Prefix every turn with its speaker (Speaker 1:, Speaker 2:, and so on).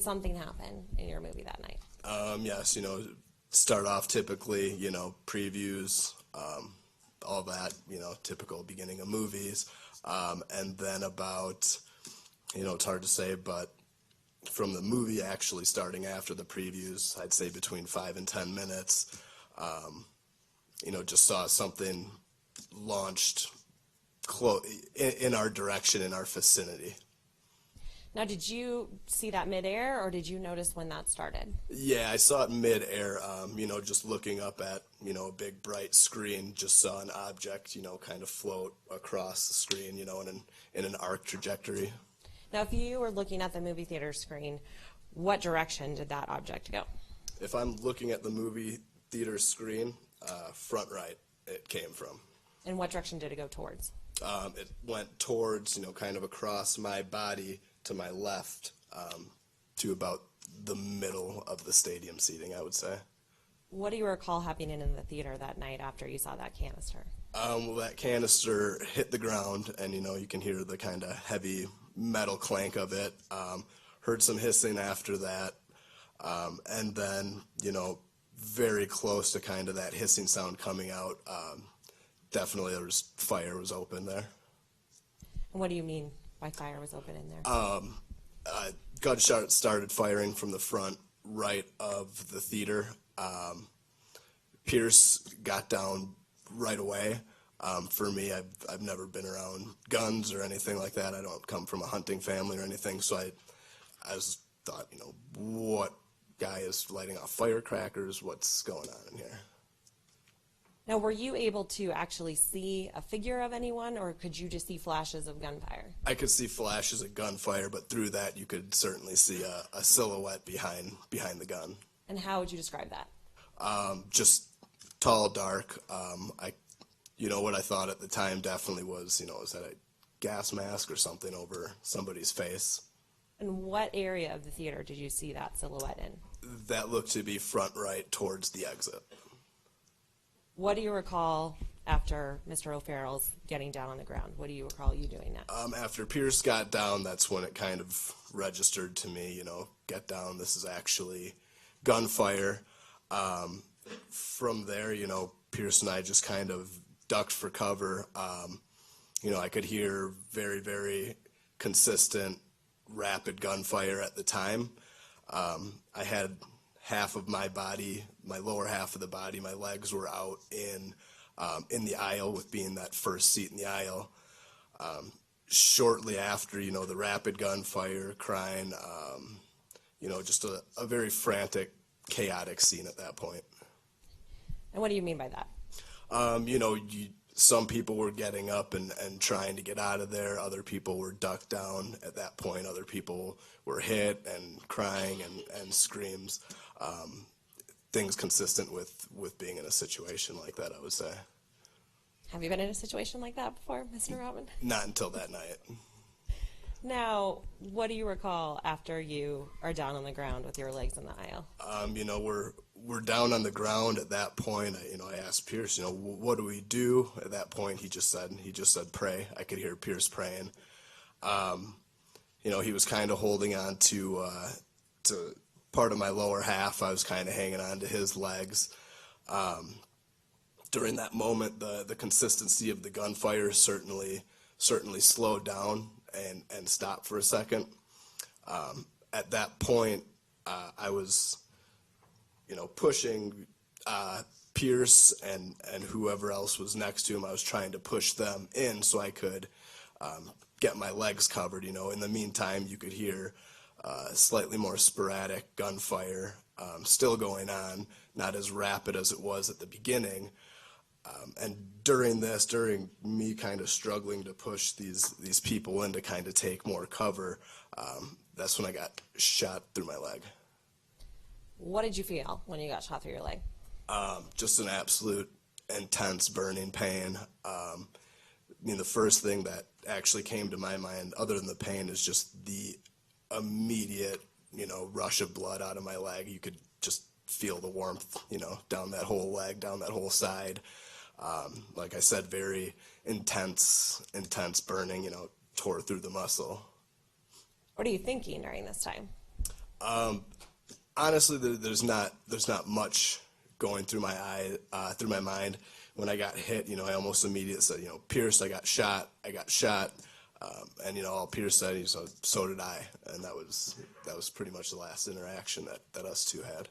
Speaker 1: something happen in your movie that night?
Speaker 2: Yes, start off typically, previews, all that, typical beginning of movies. And then about, it's hard to say, but from the movie actually starting after the previews, I'd say between 5 and 10 minutes, just saw something launched in our direction, in our vicinity.
Speaker 1: Now, did you see that midair, or did you notice when that started?
Speaker 2: Yeah, I saw it midair, just looking up at, a big bright screen, just saw an object, kind of float across the screen, in an arc trajectory.
Speaker 1: Now, if you were looking at the movie theater screen, what direction did that object go?
Speaker 2: If I'm looking at the movie theater screen, front right it came from.
Speaker 1: And what direction did it go towards?
Speaker 2: It went towards, kind of across my body to my left, to about the middle of the stadium seating, I would say.
Speaker 1: What do you recall happening in the theater that night after you saw that canister?
Speaker 2: Well, that canister hit the ground, and, you can hear the kind of heavy metal clank of it. Heard some hissing after that, and then, very close to kind of that hissing sound coming out, definitely there was fire was open there.
Speaker 1: And what do you mean by fire was open in there?
Speaker 2: Gunshot started firing from the front right of the theater. Pierce got down right away. For me, I've never been around guns or anything like that. I don't come from a hunting family or anything, so I just thought, what guy is lighting off firecrackers? What's going on in here?
Speaker 1: Now, were you able to actually see a figure of anyone, or could you just see flashes of gunfire?
Speaker 2: I could see flashes of gunfire, but through that you could certainly see a silhouette behind the gun.
Speaker 1: And how would you describe that?
Speaker 2: Just tall, dark. What I thought at the time definitely was, is that a gas mask or something over somebody's face?
Speaker 1: And what area of the theater did you see that silhouette in?
Speaker 2: That looked to be front right towards the exit.
Speaker 1: What do you recall after Mr. O'Farrell's getting down on the ground? What do you recall you doing next?
Speaker 2: After Pierce got down, that's when it kind of registered to me, get down, this is actually gunfire. From there, Pierce and I just kind of ducked for cover. I could hear very, very consistent, rapid gunfire at the time. I had half of my body, my lower half of the body, my legs were out in the aisle, with being that first seat in the aisle. Shortly after, the rapid gunfire, crying, just a very frantic, chaotic scene at that point.
Speaker 1: And what do you mean by that?
Speaker 2: Some people were getting up and trying to get out of there. Other people were ducked down at that point. Other people were hit and crying and screams. Things consistent with being in a situation like that, I would say.
Speaker 1: Have you been in a situation like that before, Mr. Rottman?
Speaker 2: Not until that night.
Speaker 1: Now, what do you recall after you are down on the ground with your legs in the aisle?
Speaker 2: We're down on the ground at that point. I asked Pierce, what do we do? At that point, he just said pray. I could hear Pierce praying. He was kind of holding on to part of my lower half. I was kind of hanging on to his legs. During that moment, the consistency of the gunfire certainly slowed down and stopped for a second. At that point, I was, pushing Pierce and whoever else was next to him. I was trying to push them in so I could get my legs covered. In the meantime, you could hear slightly more sporadic gunfire still going on, not as rapid as it was at the beginning. And during me kind of struggling to push these people in to kind of take more cover, that's when I got shot through my leg.
Speaker 1: What did you feel when you got shot through your leg?
Speaker 2: Just an absolute intense burning pain. The first thing that actually came to my mind, other than the pain, is just the immediate, rush of blood out of my leg. You could just feel the warmth, down that whole leg, down that whole side. Like I said, very intense burning, tore through the muscle.
Speaker 1: What are you thinking during this time?
Speaker 2: Honestly, there's not much going through through my mind. When I got hit, I almost immediately said, Pierce, I got shot, and all Pierce said, so did I, and that was pretty much the last interaction that us two had.